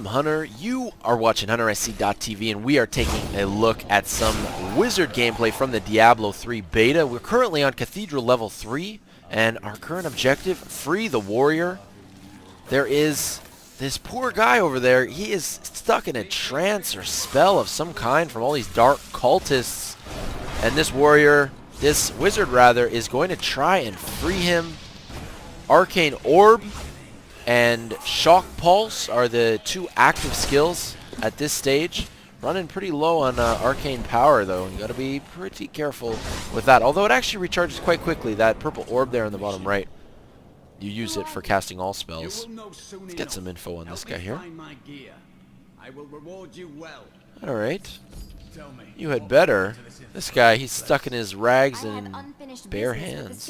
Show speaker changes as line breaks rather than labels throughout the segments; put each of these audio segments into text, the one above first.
Hunter. You are watching HunterSC.tv, and we are taking a look at some Wizard gameplay from the Diablo 3 beta. We're currently on Cathedral level 3, and our current objective, free the warrior. There is this poor guy over there. He is stuck in a trance or spell of some kind from all these dark cultists, and this warrior, this wizard rather, is going to try and free him. Arcane Orb and Shock Pulse are the two active skills at this stage. Running pretty low on arcane power, though. You got to be pretty careful with that. Although it actually recharges quite quickly. That purple orb there on the bottom right, you use it for casting all spells. Let's get some info on this guy here. All right. You had better. This guy, he's stuck in his rags and bare hands.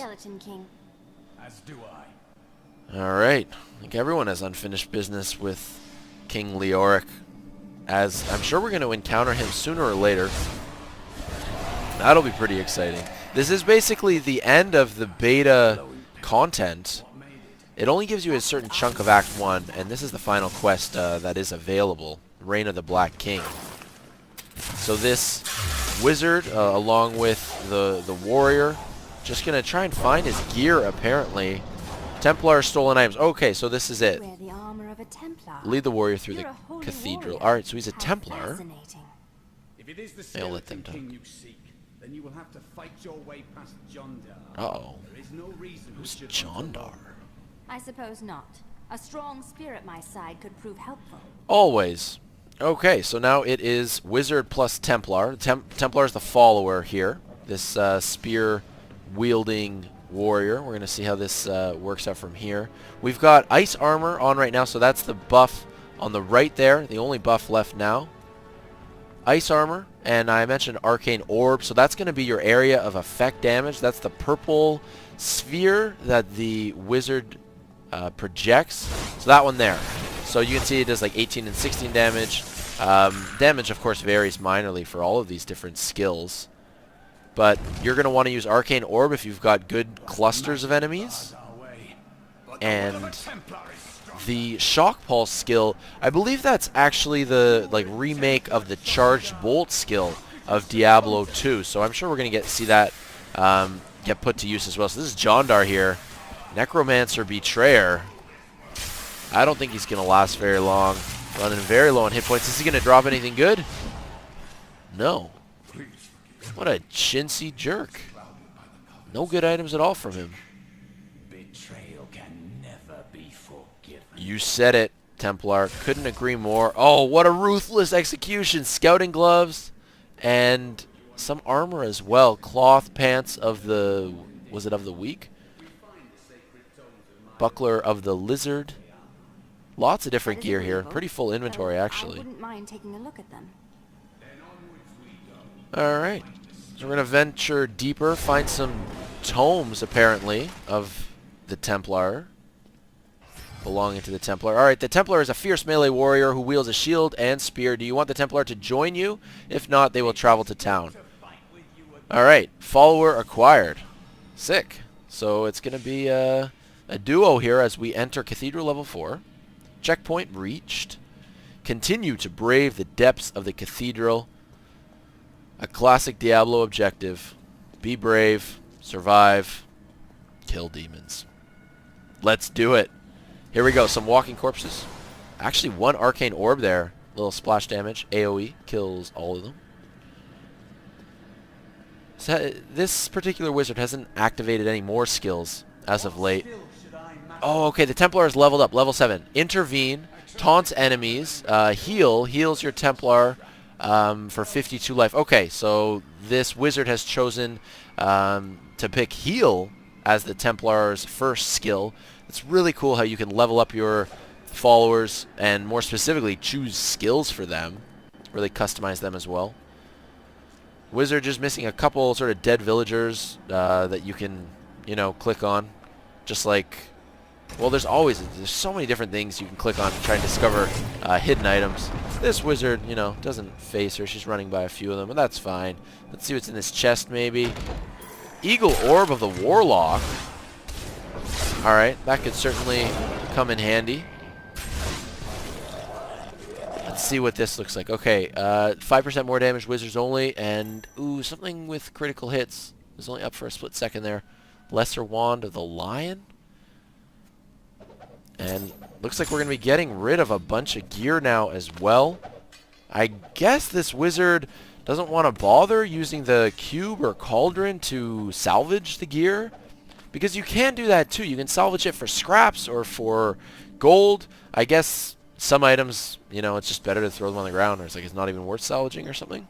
Alright, I think everyone has unfinished business with King Leoric, as I'm sure we're going to encounter him sooner or later. That'll be pretty exciting. This is basically the end of the beta content. It only gives you a certain chunk of Act 1, and this is the final quest that is available, Reign of the Black King. So this wizard, along with the warrior, just going to try and find his gear, apparently. Templar stolen items. Okay, so this is it. Lead the warrior through the cathedral. Alright, so he's a Templar. I'll let them talk. Uh-oh. Who's Jondar?
I suppose not. A strong spear at my side could prove helpful.
Always. Okay, so now it is Wizard plus Templar. Templar is the follower here. This spear-wielding warrior. We're going to see how this works out from here. We've got ice armor on right now, so that's the buff on the right there, the only buff left now. Ice armor, and I mentioned arcane orb, so that's going to be your area of effect damage. That's the purple sphere that the wizard projects. So that one there. So you can see it does like 18 and 16 damage. Damage, of course, varies minorly for all of these different skills. But you're going to want to use Arcane Orb if you've got good clusters of enemies. And the Shock Pulse skill, I believe that's actually the remake of the Charged Bolt skill of Diablo 2. So I'm sure we're going to see that get put to use as well. So this is Jondar here. Necromancer Betrayer. I don't think he's going to last very long. Running very low on hit points. Is he going to drop anything good? No. What a chintzy jerk. No good items at all from him.
Betrayal can never be forgiven.
You said it, Templar. Couldn't agree more. Oh, what a ruthless execution. Scouting gloves and some armor as well. Cloth pants of the... was it of the week? Buckler of the lizard. Lots of different gear here. Pretty full inventory, actually.
I wouldn't mind taking a look at them.
Alright. So we're going to venture deeper, find some tomes, apparently, of the Templar. Belonging to the Templar. Alright, the Templar is a fierce melee warrior who wields a shield and spear. Do you want the Templar to join you? If not, they will travel to town. Alright, follower acquired. Sick. So it's going to be a duo here as we enter Cathedral level 4. Checkpoint reached. Continue to brave the depths of the Cathedral. A classic Diablo objective. Be brave, survive, kill demons. Let's do it. Here we go, some walking corpses. Actually, one arcane orb there. Little splash damage. AoE kills all of them. So, this particular wizard hasn't activated any more skills as of late. Oh, okay, the Templar is leveled up. Level 7. Intervene. Taunts enemies. Heal. Heals your Templar for 52 life. Okay, so this wizard has chosen to pick Heal as the Templar's first skill. It's really cool how you can level up your followers and more specifically choose skills for them. Really customize them as well. Wizard just missing a couple sort of dead villagers that you can, click on. Just like, well, there's so many different things you can click on to try and discover hidden items. This wizard, doesn't face her. She's running by a few of them, but that's fine. Let's see what's in this chest, maybe. Eagle Orb of the Warlock. Alright, that could certainly come in handy. Let's see what this looks like. Okay, 5% more damage, wizards only, and ooh, something with critical hits. It was only up for a split second there. Lesser Wand of the Lion. And looks like we're going to be getting rid of a bunch of gear now as well. I guess this wizard doesn't want to bother using the cube or cauldron to salvage the gear. Because you can do that too. You can salvage it for scraps or for gold. I guess some items, you know, it's just better to throw them on the ground, or it's like it's not even worth salvaging or something.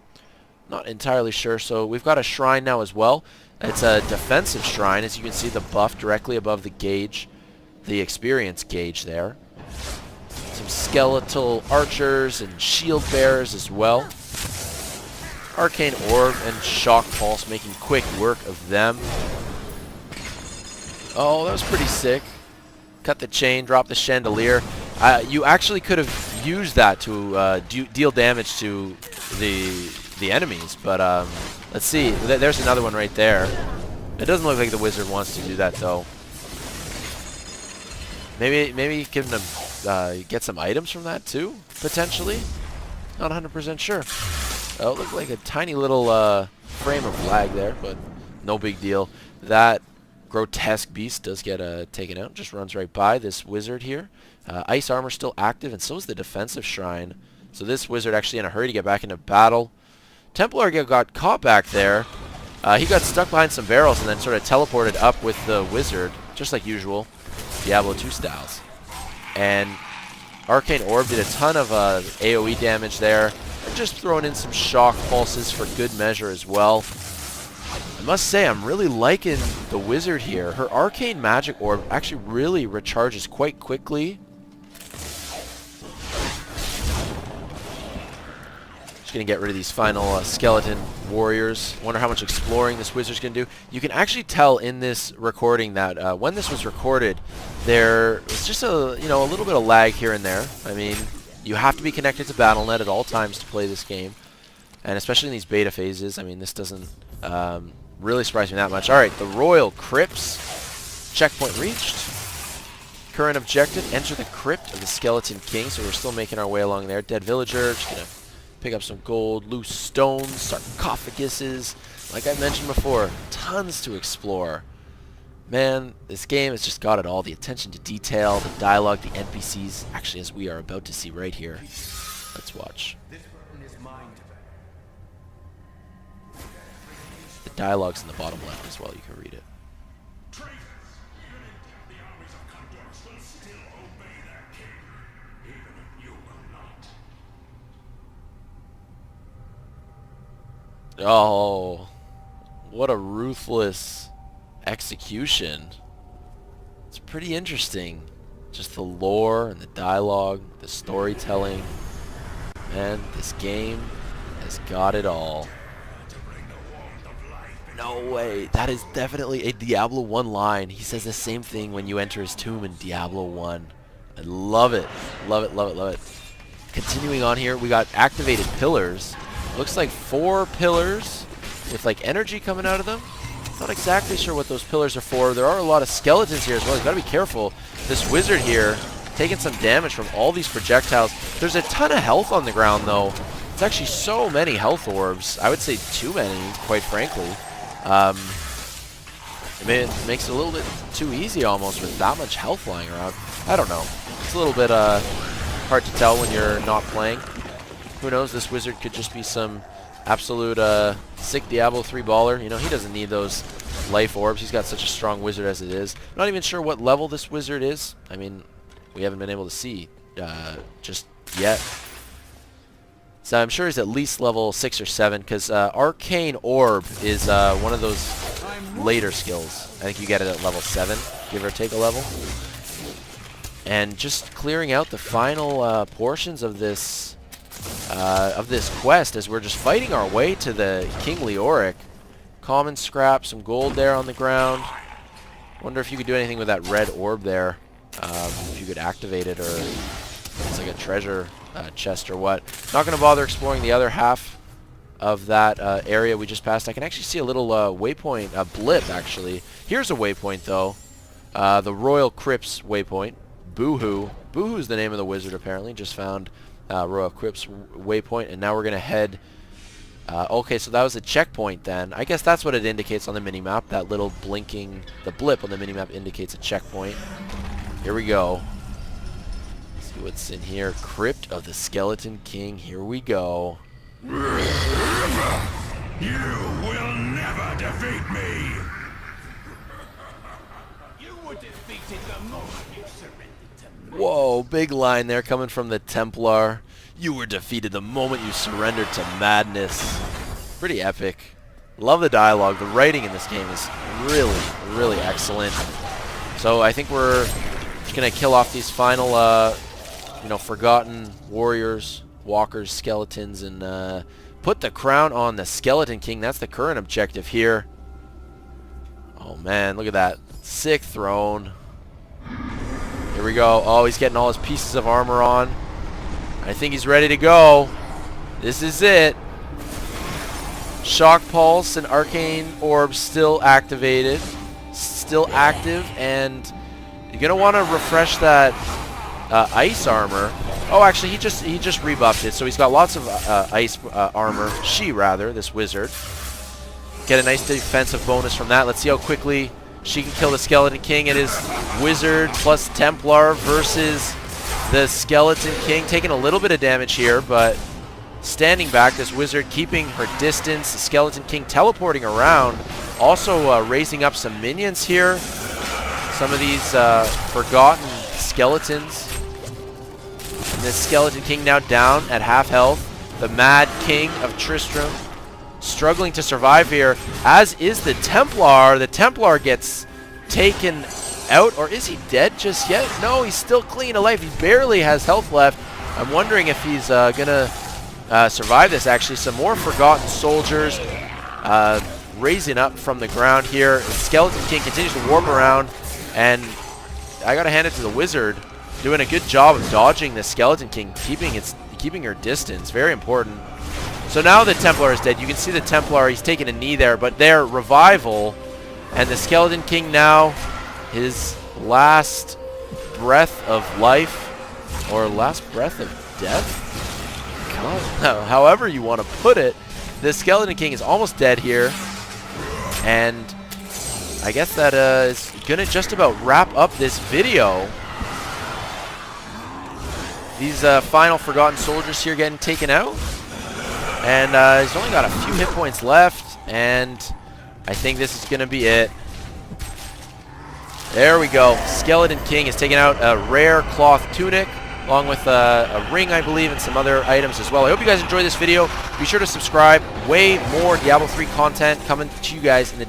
Not entirely sure. So we've got a shrine now as well. It's a defensive shrine. As you can see, the buff directly above the gauge, the experience gauge there. Some skeletal archers and shield bearers as well. Arcane Orb and Shock Pulse making quick work of them. Oh, that was pretty sick. Cut the chain, drop the chandelier. You actually could have used that to deal damage to the enemies, but let's see. There's another one right there. It doesn't look like the wizard wants to do that though. Maybe you can get some items from that too, potentially. Not 100% sure. Oh, it looked like a tiny little frame of lag there, but no big deal. That grotesque beast does get taken out. Just runs right by this wizard here. Ice armor still active, and so is the defensive shrine. So this wizard actually in a hurry to get back into battle. Templar got caught back there. He got stuck behind some barrels and then sort of teleported up with the wizard, just like usual. Diablo 2 styles. And Arcane Orb did a ton of AoE damage there. And just throwing in some shock pulses for good measure as well. I must say, I'm really liking the wizard here. Her Arcane Magic Orb actually really recharges quite quickly. Just going to get rid of these final skeleton warriors. Wonder how much exploring this wizard's going to do. You can actually tell in this recording that when this was recorded, there was just a little bit of lag here and there. I mean, you have to be connected to BattleNet at all times to play this game. And especially in these beta phases, I mean, this doesn't really surprise me that much. Alright, the Royal Crypts. Checkpoint reached. Current objective, enter the Crypt of the Skeleton King. So we're still making our way along there. Dead Villager, just going to pick up some gold, loose stones, sarcophaguses. Like I mentioned before, tons to explore. Man, this game has just got it all. The attention to detail, the dialogue, the NPCs. Actually, as we are about to see right here. Let's watch. The dialogue's in the bottom left as well. You can read it. Oh, what a ruthless execution. It's pretty interesting. Just the lore and the dialogue, the storytelling. Man, this game has got it all. No way. That is definitely a Diablo 1 line. He says the same thing when you enter his tomb in Diablo 1. I love it. Love it, love it, love it. Continuing on here, we got activated pillars. Looks like 4 pillars with like energy coming out of them. Not exactly sure what those pillars are for. There are a lot of skeletons here as well. You've got to be careful. This wizard here taking some damage from all these projectiles. There's a ton of health on the ground though. It's actually so many health orbs. I would say too many, quite frankly. It makes it a little bit too easy almost with that much health lying around. I don't know. It's a little bit hard to tell when you're not playing. Who knows, this wizard could just be some absolute sick Diablo 3 baller. You know, he doesn't need those life orbs. He's got such a strong wizard as it is. I'm not even sure what level this wizard is. I mean, we haven't been able to see just yet. So I'm sure he's at least level 6 or 7 because Arcane Orb is one of those later skills. I think you get it at level 7, give or take a level. And just clearing out the final portions of this quest as we're just fighting our way to the King Leoric. Common scrap, some gold there on the ground. Wonder if you could do anything with that red orb there. If you could activate it, or it's like a treasure chest or what. Not going to bother exploring the other half of that area we just passed. I can actually see a little waypoint, a blip actually. Here's a waypoint though. The Royal Crypts waypoint. Boohoo. Boohoo's the name of the wizard apparently. Just found row of quips waypoint, and now we're going to head... okay, so that was a checkpoint then. I guess that's what it indicates on the minimap. That little blinking, the blip on the minimap indicates a checkpoint. Here we go. Let's see what's in here. Crypt of the Skeleton King. Here we go.
You will never defeat me! You were defeated the moment you surrendered to me.
Whoa, big line there coming from the Templar. You were defeated the moment you surrendered to madness. Pretty epic. Love the dialogue. The writing in this game is really, really excellent. So I think we're just going to kill off these final, you know, forgotten warriors, walkers, skeletons, and put the crown on the Skeleton King. That's the current objective here. Oh man, look at that. Sick throne. Here we go. Oh, he's getting all his pieces of armor on. I think he's ready to go. This is it. Shock Pulse and Arcane Orb still activated. Still active, and you're going to want to refresh that ice armor. Oh, actually, he just rebuffed it, so he's got lots of ice armor. She, rather, this wizard. Get a nice defensive bonus from that. Let's see how quickly she can kill the Skeleton King. It is Wizard plus Templar versus the Skeleton King. Taking a little bit of damage here, but standing back. This Wizard keeping her distance. The Skeleton King teleporting around. Also raising up some minions here. Some of these forgotten skeletons. And the Skeleton King now down at half health. The Mad King of Tristram struggling to survive here, as is the Templar. The Templar gets taken out, or is he dead just yet? No, he's still clinging to life. He barely has health left. I'm wondering if he's gonna survive this. Actually, some more forgotten soldiers raising up from the ground here. The Skeleton King continues to warp around, and I gotta hand it to the Wizard, doing a good job of dodging the Skeleton King, keeping her distance. Very important. So now the Templar is dead. You can see the Templar, he's taking a knee there, but their revival, and the Skeleton King now, his last breath of life, or last breath of death? God, however you want to put it, the Skeleton King is almost dead here, and I guess that is going to just about wrap up this video. These final forgotten soldiers here getting taken out. And he's only got a few hit points left, and I think this is going to be it. There we go. Skeleton King is taking out a rare cloth tunic, along with a ring, I believe, and some other items as well. I hope you guys enjoyed this video. Be sure to subscribe. Way more Diablo 3 content coming to you guys in the day.